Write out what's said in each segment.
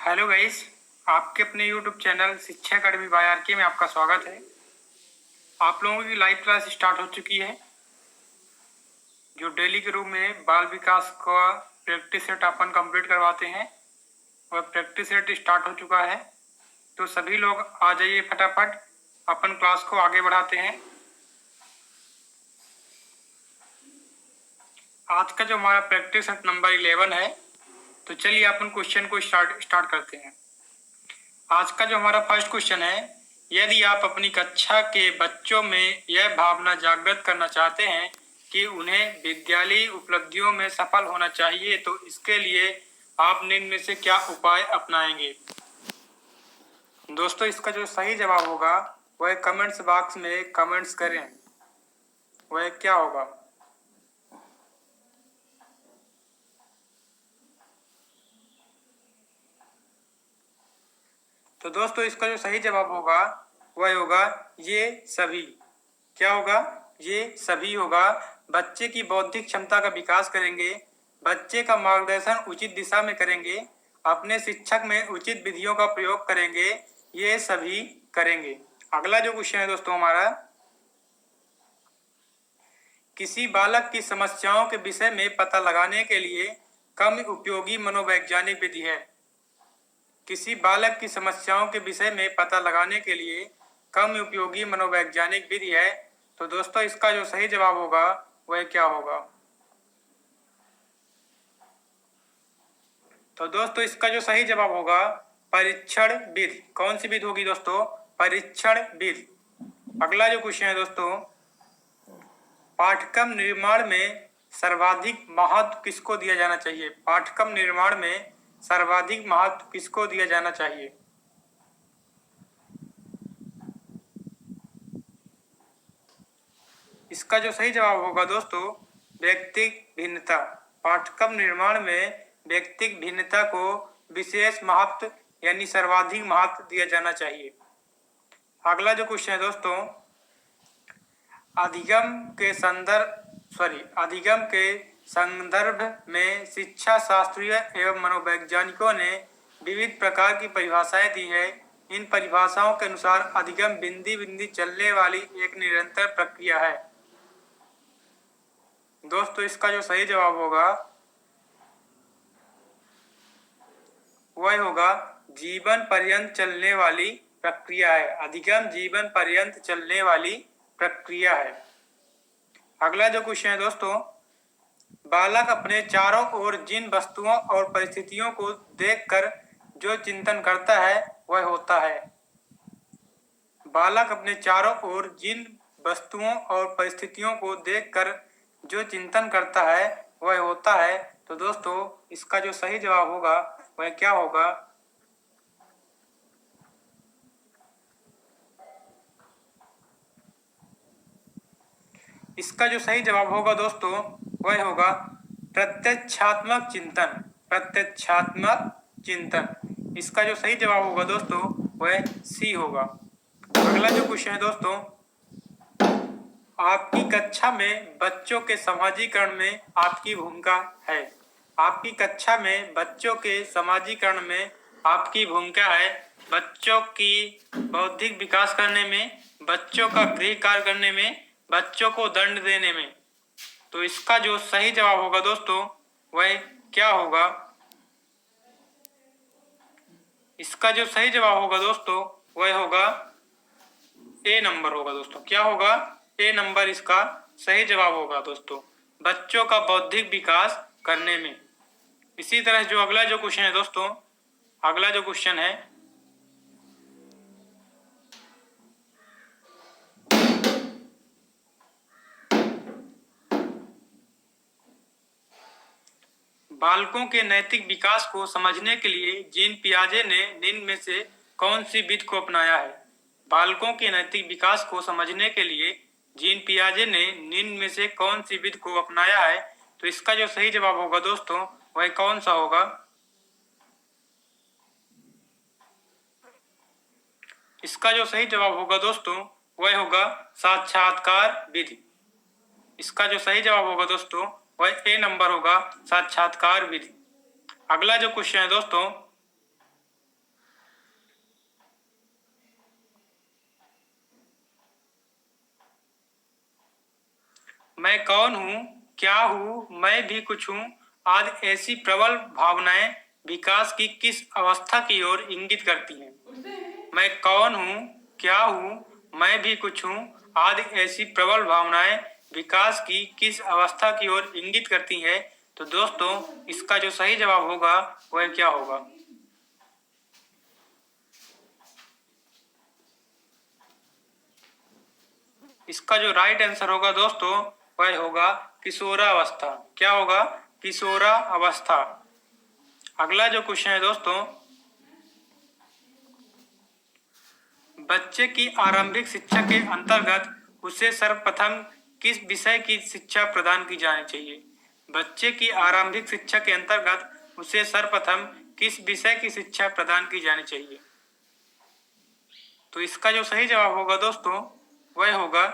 Hello guys, आपके अपने YouTube channel शिक्षा अकेडमी बाय आर.के. में आपका स्वागत है। आप लोगों की लाइव क्लास स्टार्ट हो चुकी है। जो डेली के रूप में बाल विकास का प्रैक्टिस सेट अपन कंप्लीट करवाते हैं और प्रैक्टिस सेट स्टार्ट हो चुका है। तो सभी लोग आ जाइए फटाफट, अपन क्लास को आगे बढ़ाते हैं। आज का जो हमारा प्रैक्टिस सेट नंबर 11 है, तो चलिए अपन क्वेश्चन को स्टार्ट करते हैं। आज का जो हमारा फर्स्ट क्वेश्चन है, यदि आप अपनी कक्षा के बच्चों में यह भावना जागृत करना चाहते हैं कि उन्हें विद्यालयी उपलब्धियों में सफल होना चाहिए, तो इसके लिए आप निम्न में से क्या उपाय अपनाएंगे? दोस्तों, इसका जो सही जवाब होगा वह कमेंट्स बॉक्स में कमेंट्स करें। वह क्या होगा? तो दोस्तों, इसका जो सही जवाब होगा वह होगा ये सभी। क्या होगा? ये सभी होगा। बच्चे की बौद्धिक क्षमता का विकास करेंगे, बच्चे का मार्गदर्शन उचित दिशा में करेंगे, अपने शिक्षक में उचित विधियों का प्रयोग करेंगे, ये सभी करेंगे। अगला जो क्वेश्चन है दोस्तों हमारा, किसी बालक की समस्याओं के विषय में पता लगाने के लिए कम उपयोगी मनोवैज्ञानिक विधि है। किसी बालक की समस्याओं के विषय में पता लगाने के लिए कम उपयोगी मनोवैज्ञानिक विधि है। तो दोस्तों, इसका जो सही जवाब होगा वह क्या होगा? तो दोस्तों, इसका जो सही जवाब होगा परीक्षण विधि। कौन सी विधि होगी दोस्तों? परीक्षण विधि। अगला जो क्वेश्चन है दोस्तों, पाठ्यक्रम निर्माण में सर्वाधिक महत्व किसको दिया जाना चाहिए? पाठ्यक्रम निर्माण में सर्वाधिक महत्व किसको दिया जाना चाहिए? इसका जो सही जवाब होगा दोस्तों, व्यक्तिगत भिन्नता। पाठ्यक्रम निर्माण में व्यक्तिगत भिन्नता को विशेष महत्व यानी सर्वाधिक महत्व दिया जाना चाहिए। अगला जो क्वेश्चन है दोस्तों, अधिगम के संदर्भ में शिक्षा शास्त्रियों एवं मनोवैज्ञानिकों ने विविध प्रकार की परिभाषाएं दी है। इन परिभाषाओं के अनुसार अधिगम बिंदी बिंदी चलने वाली एक निरंतर प्रक्रिया है। दोस्तों, इसका जो सही जवाब होगा वह होगा जीवन पर्यंत चलने वाली प्रक्रिया है। अधिगम जीवन पर्यंत चलने वाली प्रक्रिया है। अगला जो क्वेश्चन है दोस्तों, बालक अपने चारों ओर जिन वस्तुओं और परिस्थितियों को देखकर जो चिंतन करता है वह होता है। बालक अपने चारों ओर जिन वस्तुओं और परिस्थितियों को देखकर जो चिंतन करता है वह होता है। तो दोस्तों, इसका जो सही जवाब होगा वह क्या होगा? इसका जो सही जवाब होगा दोस्तों वह होगा प्रत्यक्षात्मक चिंतन। प्रत्यक्षात्मक चिंतन। इसका जो सही जवाब होगा दोस्तों वह सी होगा। अगला जो क्वेश्चन है दोस्तों, आपकी कक्षा में बच्चों के समाजीकरण में आपकी भूमिका है। आपकी कक्षा में बच्चों के समाजीकरण में आपकी भूमिका है। बच्चों की बौद्धिक विकास करने में, बच्चों का गृह कार्य करने में, बच्चों को दंड देने में। तो इसका जो सही जवाब होगा दोस्तों वह क्या होगा? इसका जो सही जवाब होगा दोस्तों वह होगा ए नंबर होगा दोस्तों। क्या होगा? ए नंबर इसका सही जवाब होगा दोस्तों, बच्चों का बौद्धिक विकास करने में। इसी तरह जो अगला जो क्वेश्चन है दोस्तों, अगला जो क्वेश्चन है, बालकों के नैतिक विकास को समझने के लिए जीन पियाजे ने निम्न में से कौन सी विधि को अपनाया है? बालकों के नैतिक विकास को समझने के लिए जीन पियाजे ने निम्न में से कौन सी विधि को अपनाया है? तो इसका जो सही जवाब होगा दोस्तों वह कौन सा होगा? इसका जो सही जवाब होगा दोस्तों वह होगा साक्षात्कार विधि। इसका जो सही जवाब होगा दोस्तों वह ए नंबर होगा, साक्षात्कार विधि। अगला जो क्वेश्चन है दोस्तों, मैं कौन हूँ, क्या हूँ, मैं भी कुछ हूँ आदि ऐसी प्रबल भावनाएं विकास की किस अवस्था की ओर इंगित करती हैं? मैं कौन हूँ, क्या हूँ, मैं भी कुछ हूँ आदि ऐसी प्रबल भावनाएं विकास की किस अवस्था की ओर इंगित करती हैं? तो दोस्तों इसका जो सही जवाब होगा वह क्या होगा? इसका जो राइट आंसर होगा दोस्तों वह होगा किशोरावस्था। क्या होगा? किशोरावस्था। अगला जो क्वेश्चन है दोस्तों, बच्चे की आरंभिक शिक्षा के अंतर्गत उसे सर्वप्रथम किस विषय की शिक्षा प्रदान की जानी चाहिए? बच्चे की आरंभिक शिक्षा के अंतर्गत उसे सर्वप्रथम किस विषय की शिक्षा प्रदान की जानी चाहिए? तो इसका जो सही जवाब होगा दोस्तों वह होगा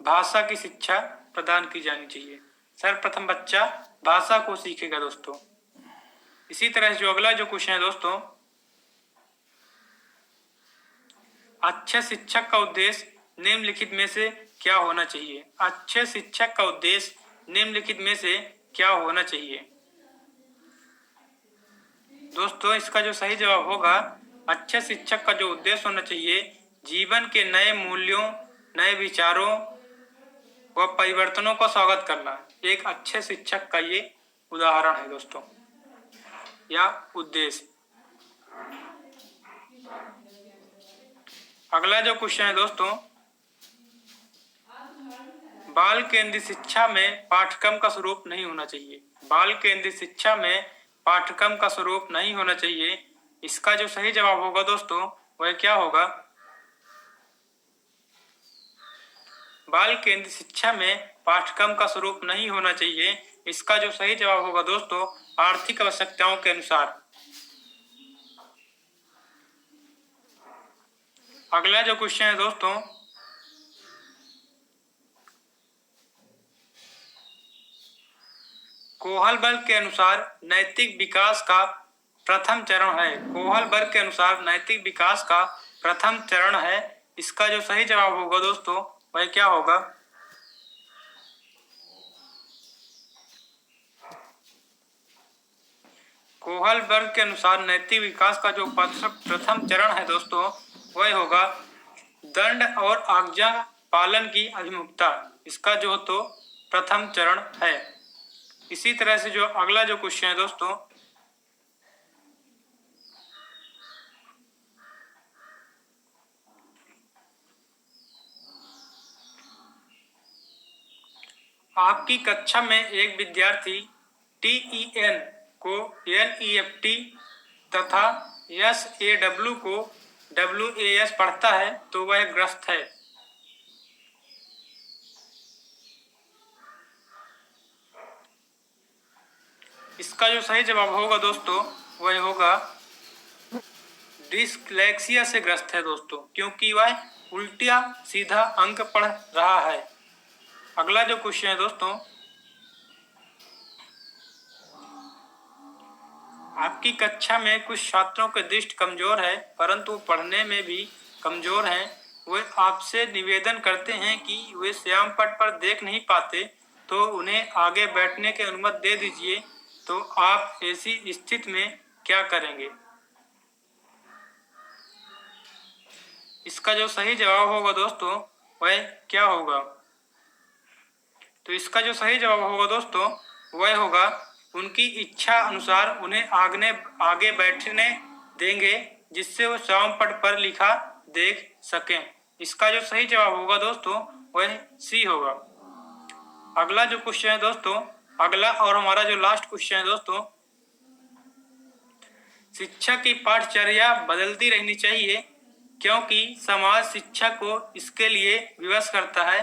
भाषा की शिक्षा प्रदान की जानी चाहिए। सर्वप्रथम बच्चा भाषा को सीखेगा दोस्तों। इसी तरह जो अगला जो क्वेश्चन है दोस्तों, अच्छे शिक्षक का उद्देश्य निम्नलिखित में से क्या होना चाहिए? अच्छे शिक्षक का उद्देश्य निम्नलिखित में से क्या होना चाहिए? दोस्तों इसका जो सही जवाब होगा, अच्छे शिक्षक का जो उद्देश्य होना चाहिए जीवन के नए मूल्यों, नए विचारों व परिवर्तनों का स्वागत करना। एक अच्छे शिक्षक का ये उदाहरण है दोस्तों, या उद्देश्य। अगला जो क्वेश्चन है दोस्तों, बाल केंद्रित शिक्षा में पाठ्यक्रम का स्वरूप नहीं होना चाहिए। बाल केंद्रित शिक्षा में पाठ्यक्रम का स्वरूप नहीं होना चाहिए। इसका जो सही जवाब होगा दोस्तों वह क्या होगा? बाल केंद्रित शिक्षा में पाठ्यक्रम का स्वरूप नहीं होना चाहिए। इसका जो सही जवाब होगा दोस्तों आर्थिक आवश्यकताओं के अनुसार। अगला जो क्वेश्चन है दोस्तों, कोहलबर्ग के अनुसार नैतिक विकास का प्रथम चरण है। कोहलबर्ग के अनुसार नैतिक विकास का प्रथम चरण है। इसका जो सही जवाब होगा दोस्तों वह क्या होगा? कोहलबर्ग के अनुसार नैतिक विकास का जो प्रथम चरण है दोस्तों वह होगा दंड और आज्ञा पालन की अभिमुखता। इसका जो तो प्रथम चरण है। इसी तरह से जो अगला जो क्वेश्चन है दोस्तों, आपकी कक्षा में एक विद्यार्थी TEN को NEFT तथा SAW को WAS पढ़ता है तो वह ग्रस्त है। इसका जो सही जवाब होगा दोस्तों वह होगा डिस्लेक्सिया से ग्रस्त है दोस्तों, क्योंकि वह उल्टा सीधा अंक पढ़ रहा है। अगला जो क्वेश्चन है दोस्तों, आपकी कक्षा में कुछ छात्रों की दृष्टि कमजोर है परंतु पढ़ने में भी कमजोर हैं। वे आपसे निवेदन करते हैं कि वे श्याम पट पर देख नहीं पाते तो उन्हें आगे बैठने की अनुमति दे दीजिए। तो आप ऐसी स्थिति में क्या करेंगे? इसका जो सही जवाब होगा दोस्तों वह क्या होगा? तो इसका जो सही जवाब होगा दोस्तों वह होगा उनकी इच्छा अनुसार उन्हें आगे बैठने देंगे जिससे वो श्याम पट पर लिखा देख सकें। इसका जो सही जवाब होगा दोस्तों वह सी होगा। अगला जो क्वेश्चन है दोस्तों, अगला और हमारा जो लास्ट क्वेश्चन है दोस्तों, शिक्षा की पाठचर्या बदलती रहनी चाहिए क्योंकि समाज शिक्षा को इसके लिए विवश करता है,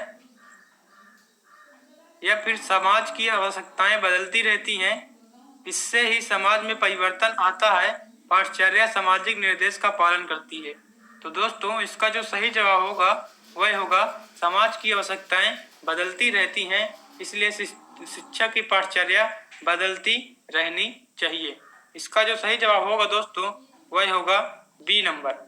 या फिर समाज की आवश्यकताएं बदलती रहती हैं, इससे ही समाज में परिवर्तन आता है। पाठचर्या सामाजिक निर्देश का पालन करती है। तो दोस्तों इसका जो सही जवाब होगा वह होगा समाज की आवश्यकताएं बदलती रहती हैं, इसलिए शिक्षा की पाठचर्या बदलती रहनी चाहिए। इसका जो सही जवाब होगा दोस्तों वह होगा बी नंबर।